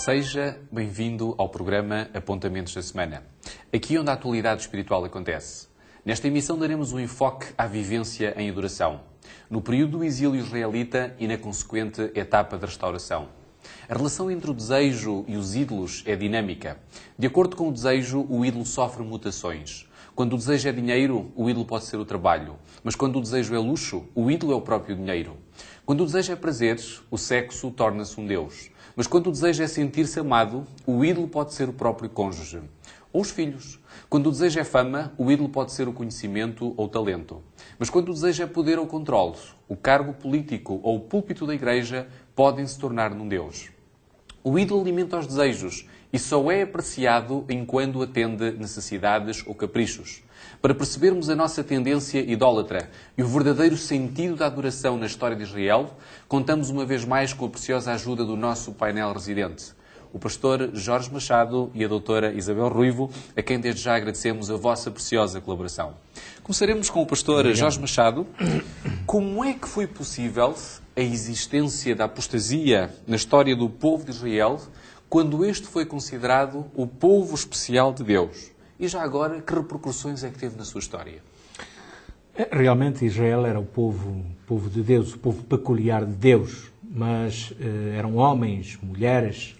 Seja bem-vindo ao programa Apontamentos da Semana. Aqui onde a atualidade espiritual acontece. Nesta emissão daremos um enfoque à vivência em adoração, no período do exílio israelita e na consequente etapa de restauração. A relação entre o desejo e os ídolos é dinâmica. De acordo com o desejo, o ídolo sofre mutações. Quando o desejo é dinheiro, o ídolo pode ser o trabalho. Mas quando o desejo é luxo, o ídolo é o próprio dinheiro. Quando o desejo é prazeres, o sexo torna-se um deus. Mas quando o desejo é sentir-se amado, o ídolo pode ser o próprio cônjuge. Ou os filhos. Quando o desejo é fama, o ídolo pode ser o conhecimento ou o talento. Mas quando o desejo é poder ou controle, o cargo político ou o púlpito da igreja podem se tornar num deus. O ídolo alimenta os desejos e só é apreciado enquanto atende necessidades ou caprichos. Para percebermos a nossa tendência idólatra e o verdadeiro sentido da adoração na história de Israel, contamos uma vez mais com a preciosa ajuda do nosso painel residente, o pastor Jorge Machado e a doutora Isabel Ruivo, a quem desde já agradecemos a vossa preciosa colaboração. Começaremos com o pastor Jorge Machado. Como é que foi possível a existência da apostasia na história do povo de Israel quando este foi considerado o povo especial de Deus? E já agora, que repercussões é que teve na sua história? Realmente Israel era o povo de Deus, o povo peculiar de Deus, mas eram homens, mulheres,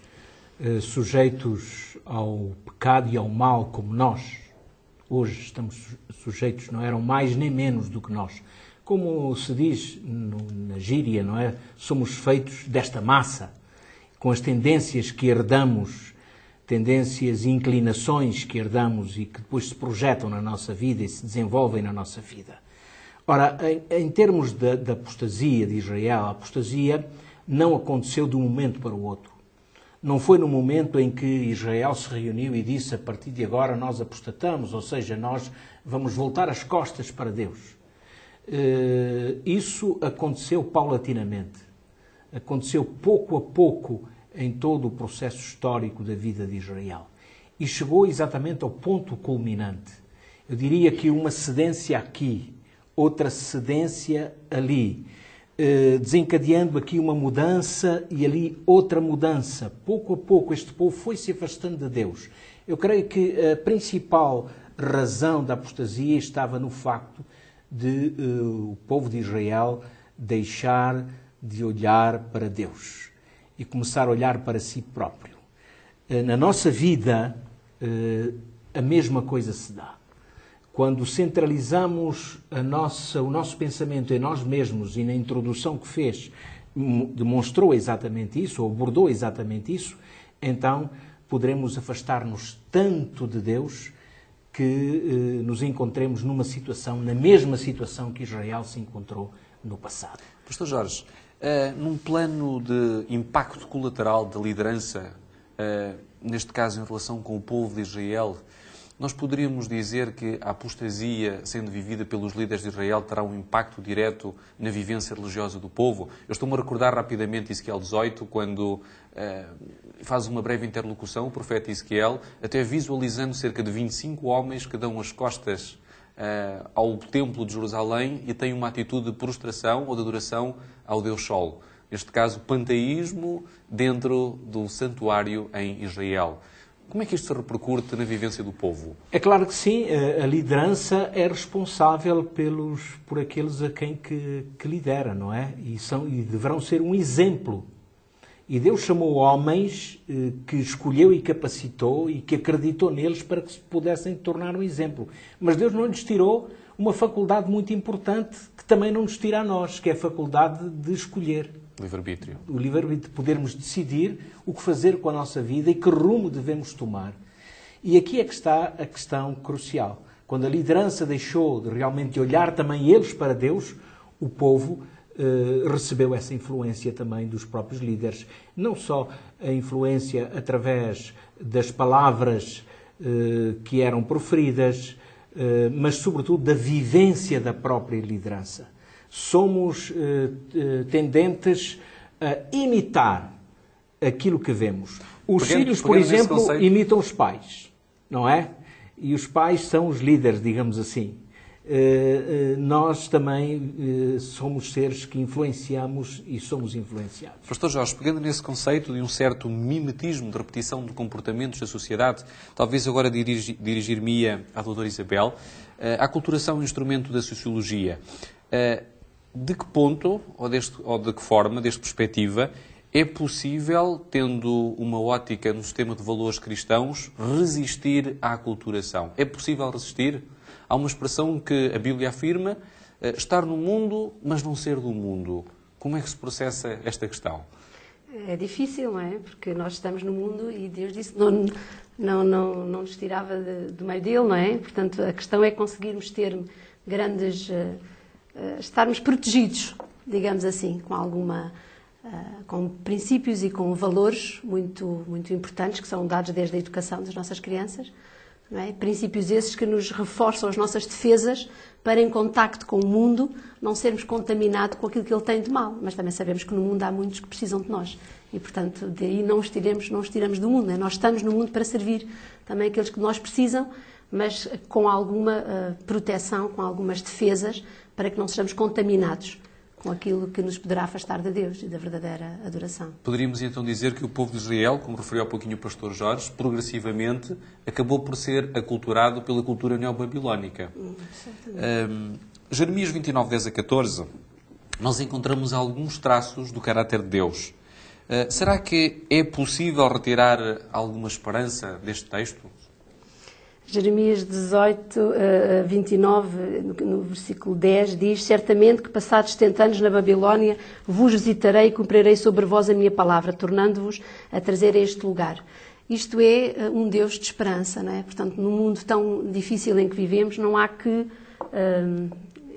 sujeitos ao pecado e ao mal como nós. Hoje estamos sujeitos, não eram mais nem menos do que nós. Como se diz na gíria, não é? Somos feitos desta massa, com as tendências que herdamos, tendências e inclinações que herdamos e que depois se projetam na nossa vida e se desenvolvem na nossa vida. Ora, em termos da apostasia de Israel, a apostasia não aconteceu de um momento para o outro. Não foi no momento em que Israel se reuniu e disse: a partir de agora nós apostatamos, ou seja, nós vamos voltar as costas para Deus. Isso aconteceu paulatinamente. Aconteceu pouco a pouco em todo o processo histórico da vida de Israel. E chegou exatamente ao ponto culminante. Eu diria que uma cedência aqui, outra cedência ali, desencadeando aqui uma mudança e ali outra mudança. Pouco a pouco este povo foi se afastando de Deus. Eu creio que a principal razão da apostasia estava no facto de o povo de Israel deixar de olhar para Deus e começar a olhar para si próprio. Na nossa vida, a mesma coisa se dá. Quando centralizamos o nosso pensamento em nós mesmos, e na introdução que fez demonstrou exatamente isso, ou abordou exatamente isso, então poderemos afastar-nos tanto de Deus que nos encontremos na mesma situação que Israel se encontrou no passado. Pastor Jorge, num plano de impacto colateral da liderança, neste caso em relação com o povo de Israel, nós poderíamos dizer que a apostasia, sendo vivida pelos líderes de Israel, terá um impacto direto na vivência religiosa do povo? Eu estou-me a recordar rapidamente Ezequiel 18, quando faz uma breve interlocução, o profeta Ezequiel, até visualizando cerca de 25 homens que dão as costas ao templo de Jerusalém e têm uma atitude de prostração ou de adoração ao Deus Sol. Neste caso, panteísmo dentro do santuário em Israel. Como é que isto se repercute na vivência do povo? É claro que sim, a liderança é responsável por aqueles a quem que lidera, não é? E deverão ser um exemplo. E Deus chamou homens que escolheu e capacitou e que acreditou neles para que se pudessem tornar um exemplo. Mas Deus não lhes tirou uma faculdade muito importante que também não nos tira a nós, que é a faculdade de escolher. Livre-arbítrio. O livre-arbítrio, de podermos decidir o que fazer com a nossa vida e que rumo devemos tomar. E aqui é que está a questão crucial. Quando a liderança deixou de realmente olhar também eles para Deus, o povo recebeu essa influência também dos próprios líderes. Não só a influência através das palavras que eram proferidas, mas sobretudo da vivência da própria liderança. Somos tendentes a imitar aquilo que vemos. Os filhos, por exemplo, imitam os pais, não é? E os pais são os líderes, digamos assim. nós também somos seres que influenciamos e somos influenciados. Pastor Jorge, pegando nesse conceito de um certo mimetismo de repetição de comportamentos da sociedade, talvez agora dirigir-me-ia à doutora Isabel, a aculturação é um instrumento da sociologia. De que ponto, ou de que forma, desta perspectiva, é possível, tendo uma ótica no sistema de valores cristãos, resistir à aculturação? É possível resistir? Há uma expressão que a Bíblia afirma, estar no mundo, mas não ser do mundo. Como é que se processa esta questão? É difícil, não é? Porque nós estamos no mundo e Deus disse que não nos tirava do meio dele, não é? Portanto, a questão é conseguirmos ter grandes... estarmos protegidos, digamos assim, com princípios e com valores muito, muito importantes que são dados desde a educação das nossas crianças. Não é? Princípios esses que nos reforçam as nossas defesas para, em contacto com o mundo, não sermos contaminados com aquilo que ele tem de mal. Mas também sabemos que no mundo há muitos que precisam de nós. E, portanto, daí não os tiramos do mundo. Né? Nós estamos no mundo para servir também aqueles que nós precisam, mas com alguma proteção, com algumas defesas, para que não sejamos contaminados com aquilo que nos poderá afastar de Deus e da verdadeira adoração. Poderíamos então dizer que o povo de Israel, como referiu há pouquinho o pastor Jorge, progressivamente acabou por ser aculturado pela cultura neobabilónica. Jeremias 29, 10 a 14, nós encontramos alguns traços do caráter de Deus. Será que é possível retirar alguma esperança deste texto? Jeremias 18, 29, no versículo 10, diz: certamente que passados 70 anos na Babilónia vos visitarei e cumprirei sobre vós a minha palavra, tornando-vos a trazer a este lugar. Isto é um Deus de esperança, não é? Portanto, num mundo tão difícil em que vivemos, não há que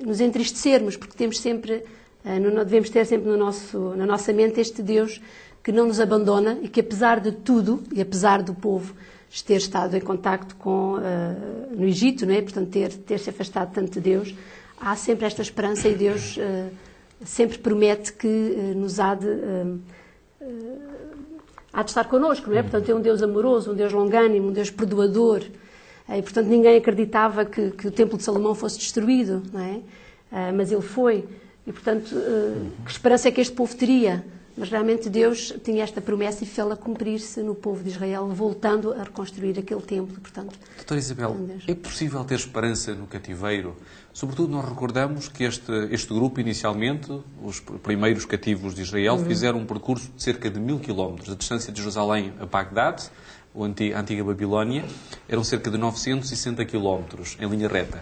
nos entristecermos, porque temos sempre, devemos ter sempre na nossa mente este Deus que não nos abandona e que, apesar de tudo, e apesar do povo ter estado em contacto no Egito, não é? Portanto, ter se afastado tanto de Deus, há sempre esta esperança e Deus sempre promete que nos há de estar connosco, não é? Portanto, é um Deus amoroso, um Deus longânimo, um Deus perdoador. E, portanto, ninguém acreditava que o Templo de Salomão fosse destruído, não é? Mas ele foi. E, portanto, que esperança é que este povo teria? Mas realmente Deus tinha esta promessa e fê-la cumprir-se no povo de Israel, voltando a reconstruir aquele templo. Portanto, doutora Isabel, é possível ter esperança no cativeiro? Sobretudo nós recordamos que este grupo, inicialmente, os primeiros cativos de Israel, fizeram um percurso de cerca de 1000 quilómetros. A distância de Jerusalém a Bagdade, a antiga Babilónia, eram cerca de 960 quilómetros em linha reta.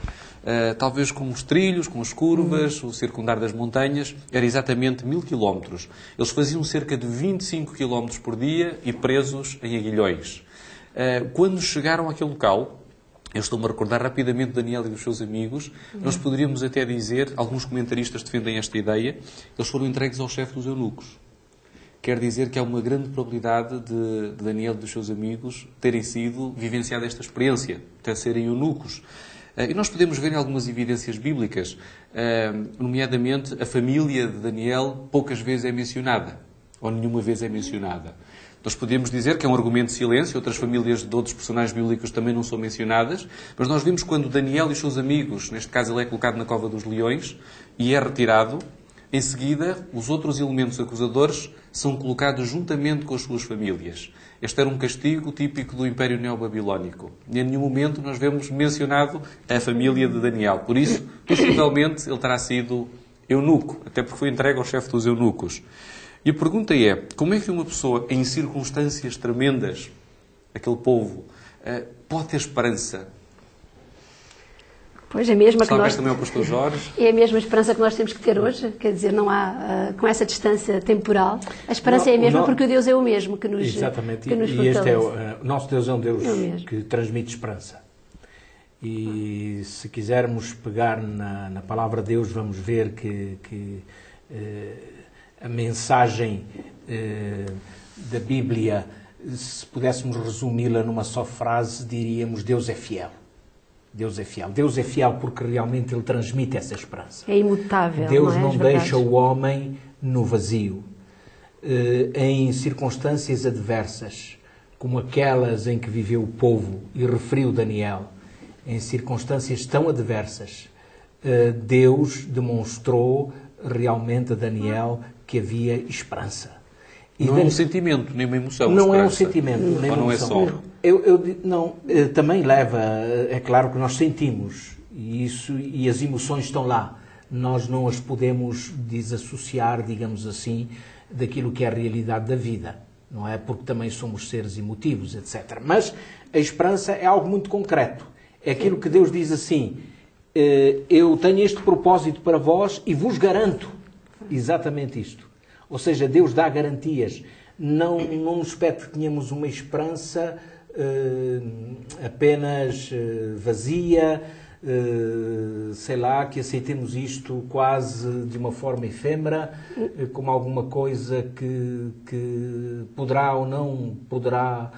Talvez com os trilhos, com as curvas, o circundar das montanhas, era exatamente 1000 quilómetros. Eles faziam cerca de 25 quilómetros por dia e presos em aguilhões. Quando chegaram àquele local, eu estou-me a recordar rapidamente Daniel e dos seus amigos, nós poderíamos até dizer, alguns comentaristas defendem esta ideia, eles foram entregues ao chefe dos eunucos. Quer dizer que há uma grande probabilidade de Daniel e dos seus amigos terem sido vivenciado esta experiência, até serem eunucos. E nós podemos ver em algumas evidências bíblicas, nomeadamente a família de Daniel poucas vezes é mencionada, ou nenhuma vez é mencionada. Nós podemos dizer que é um argumento de silêncio, outras famílias de outros personagens bíblicos também não são mencionadas, mas nós vimos quando Daniel e os seus amigos, neste caso ele é colocado na cova dos leões e é retirado, em seguida os outros elementos acusadores são colocados juntamente com as suas famílias. Este era um castigo típico do Império Neobabilónico. E em nenhum momento nós vemos mencionado a família de Daniel. Por isso, possivelmente, ele terá sido eunuco, até porque foi entregue ao chefe dos eunucos. E a pergunta é, como é que uma pessoa, em circunstâncias tremendas, aquele povo, pode ter esperança? Pois, a mesma que nós... também ao pastor Jorge. É a mesma esperança que nós temos que ter hoje, quer dizer, não há, com essa distância temporal, a esperança é a mesma porque o Deus é o mesmo que nos exatamente, que nos e este fortalece. o nosso Deus é um Deus que transmite esperança. E se quisermos pegar na palavra de Deus, vamos ver que a mensagem da Bíblia, se pudéssemos resumi-la numa só frase, diríamos: Deus é fiel. Deus é fiel. Deus é fiel porque realmente Ele transmite essa esperança. É imutável. Deus não não deixa o homem no vazio. Em circunstâncias adversas, como aquelas em que viveu o povo, e referiu Daniel, em circunstâncias tão adversas, Deus demonstrou realmente a Daniel que havia esperança. E não é um sentimento, nem uma emoção. Não é um sentimento, nem uma emoção. Ou não Não, é só? também leva, é claro que nós sentimos, e as emoções estão lá. Nós não as podemos desassociar, digamos assim, daquilo que é a realidade da vida. Não é? Porque também somos seres emotivos, etc. Mas a esperança é algo muito concreto. É aquilo que Deus diz assim: eu tenho este propósito para vós e vos garanto exatamente isto. Ou seja, Deus dá garantias. Não nos pede que tenhamos uma esperança apenas vazia, sei lá, que aceitemos isto quase de uma forma efêmera, como alguma coisa que poderá ou não poderá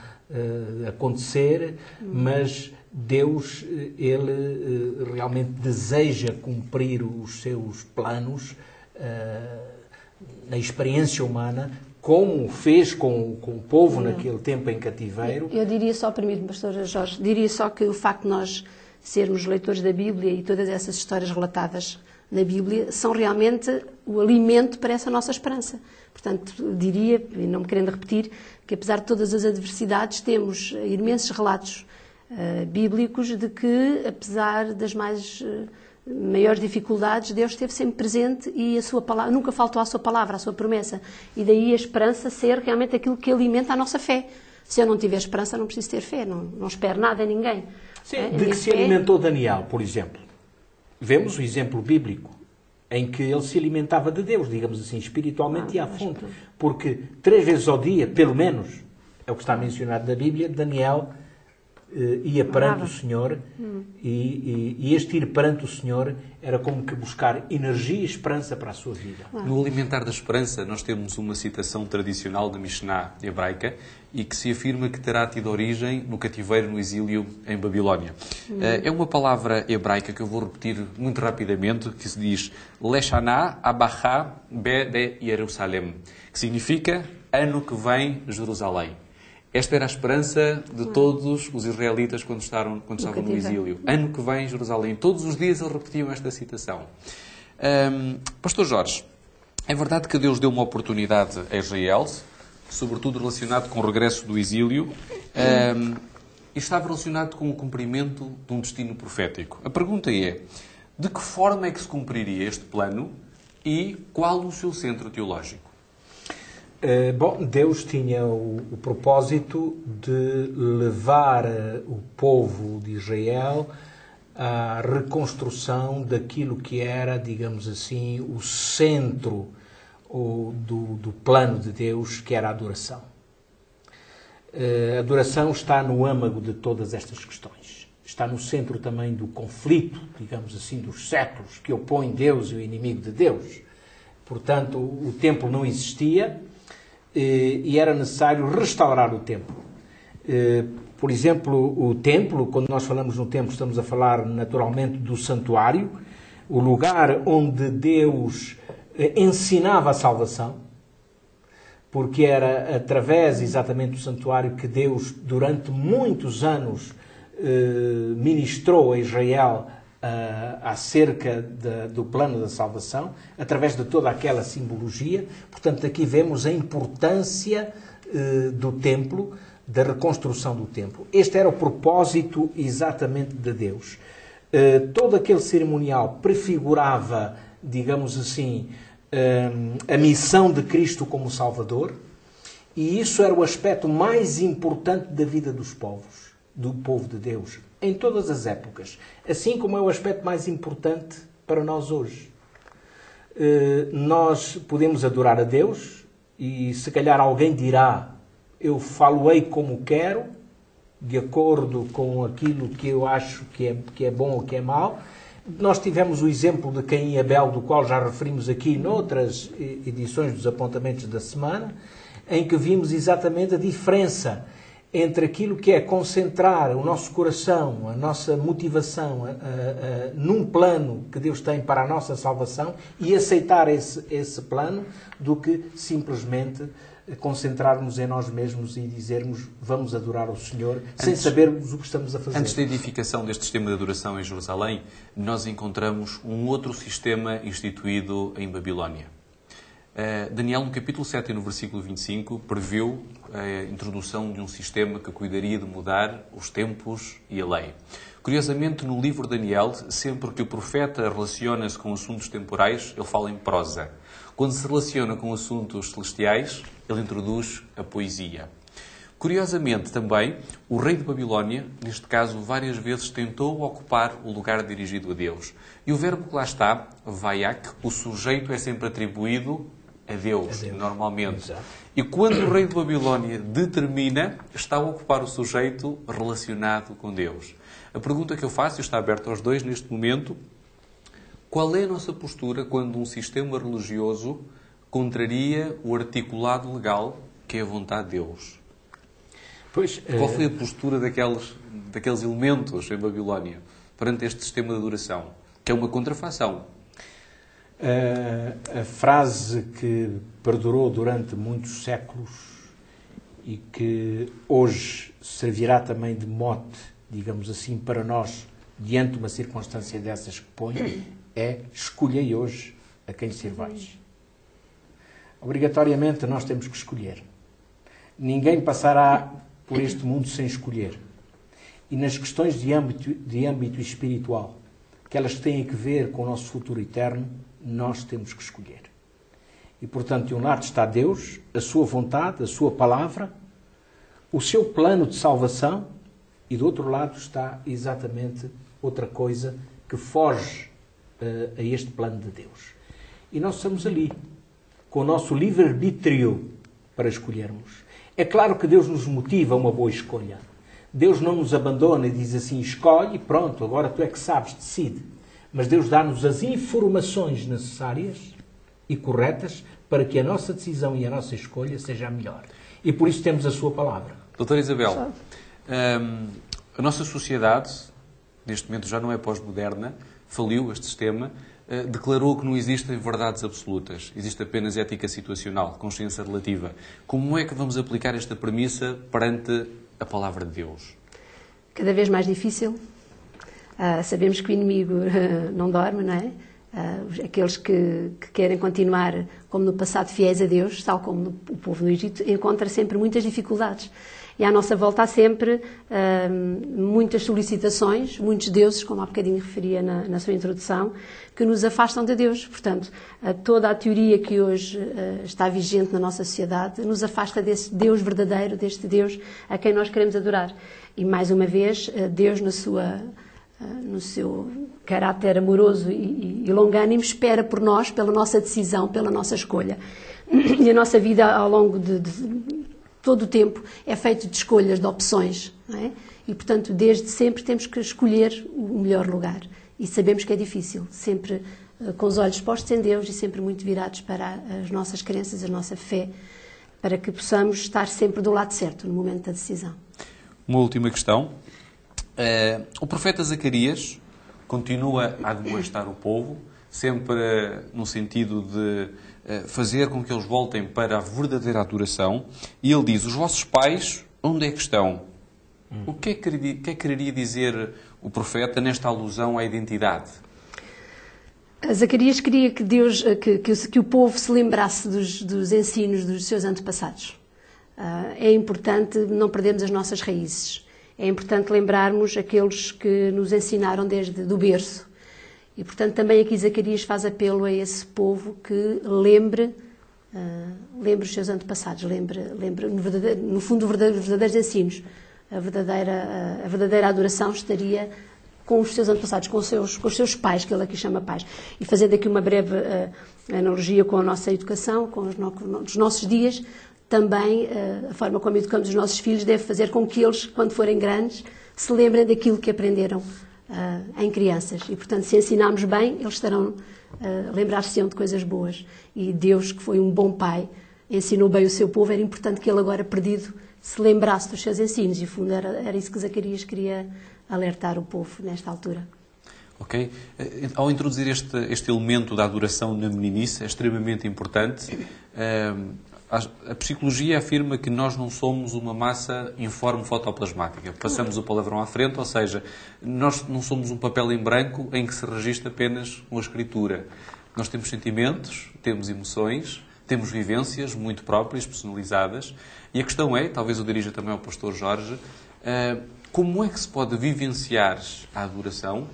acontecer, mas Deus, Ele realmente deseja cumprir os seus planos na experiência humana, como fez com o povo naquele tempo em cativeiro. Eu diria só, permite-me, pastor Jorge, diria só que o facto de nós sermos leitores da Bíblia e todas essas histórias relatadas na Bíblia são realmente o alimento para essa nossa esperança. Portanto, diria, e não me querendo repetir, que apesar de todas as adversidades, temos imensos relatos bíblicos de que, apesar das maiores dificuldades, Deus esteve sempre presente e a sua palavra, nunca faltou à sua palavra, à sua promessa. E daí a esperança ser realmente aquilo que alimenta a nossa fé. Se eu não tiver esperança, não preciso ter fé, não espero nada em ninguém. Sim, de que se alimentou Daniel, por exemplo. Vemos o exemplo bíblico em que ele se alimentava de Deus, digamos assim, espiritualmente e à fonte. Porque 3 vezes ao dia, pelo menos, é o que está mencionado na Bíblia, Daniel ia perante o Senhor e este ir perante o Senhor era como que buscar energia e esperança para a sua vida. No Alimentar da Esperança nós temos uma citação tradicional da Mishnah hebraica e que se afirma que terá tido origem no cativeiro, no exílio em Babilónia. É uma palavra hebraica que eu vou repetir muito rapidamente, que se diz Leshanah Abachá Be de Jerusalém, que significa ano que vem Jerusalém. Esta era a esperança de todos os israelitas quando estavam no exílio. Ano que vem, Jerusalém. Todos os dias eles repetiam esta citação. Pastor Jorge, é verdade que Deus deu uma oportunidade a Israel, sobretudo relacionado com o regresso do exílio, e estava relacionado com o cumprimento de um destino profético. A pergunta é, de que forma é que se cumpriria este plano e qual o seu centro teológico? Deus tinha o propósito de levar o povo de Israel à reconstrução daquilo que era, digamos assim, o centro do plano de Deus, que era a adoração. A adoração está no âmago de todas estas questões. Está no centro também do conflito, digamos assim, dos séculos que opõem Deus e o inimigo de Deus. Portanto, o templo não existia e era necessário restaurar o templo. Por exemplo, o templo, quando nós falamos no templo, estamos a falar naturalmente do santuário, o lugar onde Deus ensinava a salvação, porque era através exatamente do santuário que Deus, durante muitos anos, ministrou a Israel acerca do plano da salvação, através de toda aquela simbologia. Portanto, aqui vemos a importância do templo, da reconstrução do templo. Este era o propósito exatamente de Deus. Todo aquele cerimonial prefigurava, digamos assim, a missão de Cristo como Salvador, e isso era o aspecto mais importante da vida dos povos, do povo de Deus, em todas as épocas, assim como é o aspecto mais importante para nós hoje. Nós podemos adorar a Deus e se calhar alguém dirá: eu falo-ei como quero, de acordo com aquilo que eu acho que é bom ou que é mau. Nós tivemos o exemplo de Caim e Abel, do qual já referimos aqui noutras edições dos apontamentos da semana, em que vimos exatamente a diferença entre aquilo que é concentrar o nosso coração, a nossa motivação num plano que Deus tem para a nossa salvação e aceitar esse plano, do que simplesmente concentrarmos em nós mesmos e dizermos vamos adorar o Senhor sem sabermos o que estamos a fazer. Antes da edificação deste sistema de adoração em Jerusalém, nós encontramos um outro sistema instituído em Babilónia. Daniel, no capítulo 7 e no versículo 25, previu a introdução de um sistema que cuidaria de mudar os tempos e a lei. Curiosamente, no livro de Daniel, sempre que o profeta relaciona-se com assuntos temporais, ele fala em prosa. Quando se relaciona com assuntos celestiais, ele introduz a poesia. Curiosamente, também, o rei de Babilónia, neste caso, várias vezes tentou ocupar o lugar dirigido a Deus. E o verbo que lá está, vaiak, o sujeito é sempre atribuído a Deus, normalmente. Exato. E quando o rei de Babilónia determina, está a ocupar o sujeito relacionado com Deus. A pergunta que eu faço, e está aberta aos dois neste momento, qual é a nossa postura quando um sistema religioso contraria o articulado legal que é a vontade de Deus? Pois, Qual foi a postura daqueles elementos em Babilónia perante este sistema de adoração, que é uma contrafação? A frase que perdurou durante muitos séculos e que hoje servirá também de mote, digamos assim, para nós, diante de uma circunstância dessas que põe, é: escolhei hoje a quem servais. Obrigatoriamente nós temos que escolher. Ninguém passará por este mundo sem escolher. E nas questões de âmbito espiritual, aquelas que têm a ver com o nosso futuro eterno, nós temos que escolher. E, portanto, de um lado está Deus, a sua vontade, a sua palavra, o seu plano de salvação, e do outro lado está exatamente outra coisa que foge a este plano de Deus. E nós estamos ali, com o nosso livre-arbítrio para escolhermos. É claro que Deus nos motiva a uma boa escolha. Deus não nos abandona e diz assim: escolhe e pronto, agora tu é que sabes, decide. Mas Deus dá-nos as informações necessárias e corretas para que a nossa decisão e a nossa escolha seja a melhor. E por isso temos a sua palavra. Doutora Isabel, a nossa sociedade, neste momento já não é pós-moderna, faliu este sistema, declarou que não existem verdades absolutas, existe apenas ética situacional, consciência relativa. Como é que vamos aplicar esta premissa perante a palavra de Deus? Cada vez mais difícil. Sabemos que o inimigo não dorme, não é? Aqueles que querem continuar como no passado fiéis a Deus, tal como o povo do Egito, encontra sempre muitas dificuldades. E à nossa volta há sempre muitas solicitações, muitos deuses, como há bocadinho referia na sua introdução, que nos afastam de Deus. Portanto, toda a teoria que hoje está vigente na nossa sociedade nos afasta desse Deus verdadeiro, deste Deus a quem nós queremos adorar. E, mais uma vez, Deus, no seu caráter amoroso e longânimo, espera por nós, pela nossa decisão, pela nossa escolha. E a nossa vida, ao longo de todo o tempo, é feita de escolhas, de opções, não é? E, portanto, desde sempre temos que escolher o melhor lugar. E sabemos que é difícil, sempre com os olhos postos em Deus e sempre muito virados para as nossas crenças, a nossa fé, para que possamos estar sempre do lado certo, no momento da decisão. Uma última questão. O profeta Zacarias continua a admoestar o povo, sempre no sentido de fazer com que eles voltem para a verdadeira adoração, e ele diz: os vossos pais, onde é que estão? O que é que quereria dizer o profeta nesta alusão à identidade? Zacarias queria que Deus, que o povo se lembrasse dos ensinos dos seus antepassados. É importante não perdermos as nossas raízes. É importante lembrarmos aqueles que nos ensinaram desde do berço. E, portanto, também aqui Zacarias faz apelo a esse povo que lembre os seus antepassados, lembre no fundo, os verdadeiros ensinos. A verdadeira adoração estaria com os seus antepassados, com os seus pais, que ele aqui chama pais. E fazendo aqui uma breve analogia com a nossa educação, com os nossos dias, também a forma como educamos os nossos filhos deve fazer com que eles, quando forem grandes, se lembrem daquilo que aprenderam em crianças. E, portanto, se ensinarmos bem, eles estarão a lembrar-se-ão de coisas boas. E Deus, que foi um bom pai, ensinou bem o seu povo. Era importante que ele, agora perdido, se lembrasse dos seus ensinos. E, no fundo, era isso que Zacarias queria alertar o povo nesta altura. Ok. Ao introduzir este elemento da adoração na meninice, é extremamente importante. A psicologia afirma que nós não somos uma massa informe fotoplasmática. Passamos o palavrão à frente, ou seja, nós não somos um papel em branco em que se registra apenas uma escritura. Nós temos sentimentos, temos emoções, temos vivências muito próprias, personalizadas. E a questão é, talvez eu dirija também ao pastor Jorge, como é que se pode vivenciar a adoração,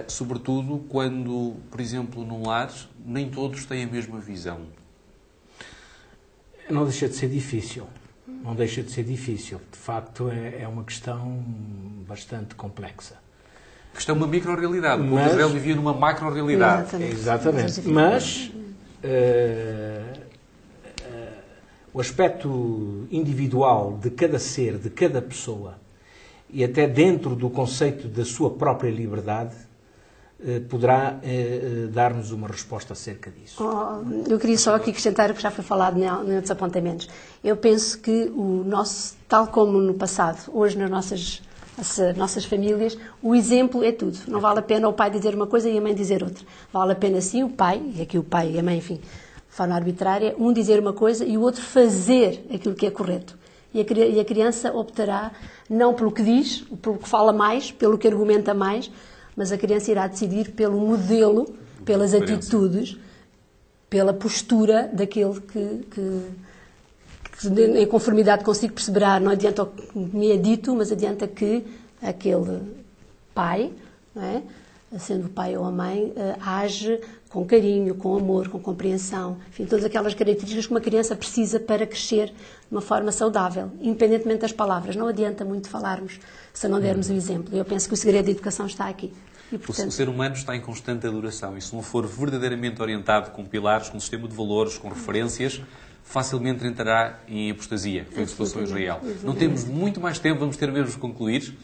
sobretudo quando, por exemplo, num lar, nem todos têm a mesma visão? Não deixa de ser difícil. Não deixa de ser difícil. De facto, é uma questão bastante complexa. Isto é uma micro-realidade. O Israel vivia numa macro-realidade. Exatamente. Mas o aspecto individual de cada ser, de cada pessoa, e até dentro do conceito da sua própria liberdade, poderá dar-nos uma resposta acerca disso. Eu queria só aqui acrescentar o que já foi falado em outros apontamentos. Eu penso que o nosso, tal como no passado, hoje nas nossas famílias, o exemplo é tudo. Não vale a pena o pai dizer uma coisa e a mãe dizer outra. Vale a pena sim o pai, e aqui o pai e a mãe, enfim, de forma arbitrária, um dizer uma coisa e o outro fazer aquilo que é correto. E a criança optará não pelo que diz, pelo que fala mais, pelo que argumenta mais, mas a criança irá decidir pelo modelo, pelas atitudes, pela postura daquele que em conformidade consigo perceberá. Não adianta o que me é dito, mas adianta que aquele pai, não é? Sendo o pai ou a mãe, age com carinho, com amor, com compreensão, enfim, todas aquelas características que uma criança precisa para crescer de uma forma saudável, independentemente das palavras. Não adianta muito falarmos se não dermos o exemplo. Eu penso que o segredo da educação está aqui. E, portanto, o ser humano está em constante adoração e se não for verdadeiramente orientado com pilares, com um sistema de valores, com referências, facilmente entrará em apostasia. Foi a situação em Israel. Não temos muito mais tempo, vamos ter mesmo de concluir.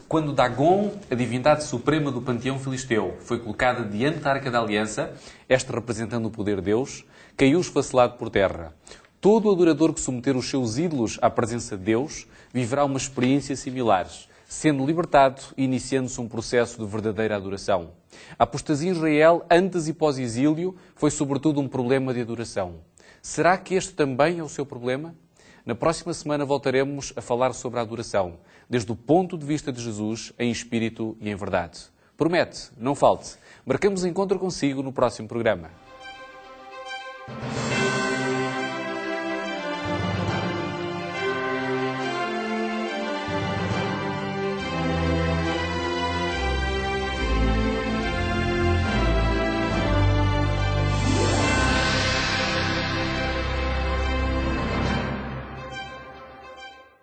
Quando Dagon, a divindade suprema do panteão filisteu, foi colocada diante da Arca da Aliança, esta representando o poder de Deus, caiu esfacelado por terra. Todo adorador que submeter os seus ídolos à presença de Deus viverá uma experiência similar, sendo libertado e iniciando-se um processo de verdadeira adoração. A apostasia em Israel, antes e pós-exílio, foi sobretudo um problema de adoração. Será que este também é o seu problema? Na próxima semana voltaremos a falar sobre a adoração, desde o ponto de vista de Jesus, em espírito e em verdade. Promete, não falte. Marcamos encontro consigo no próximo programa.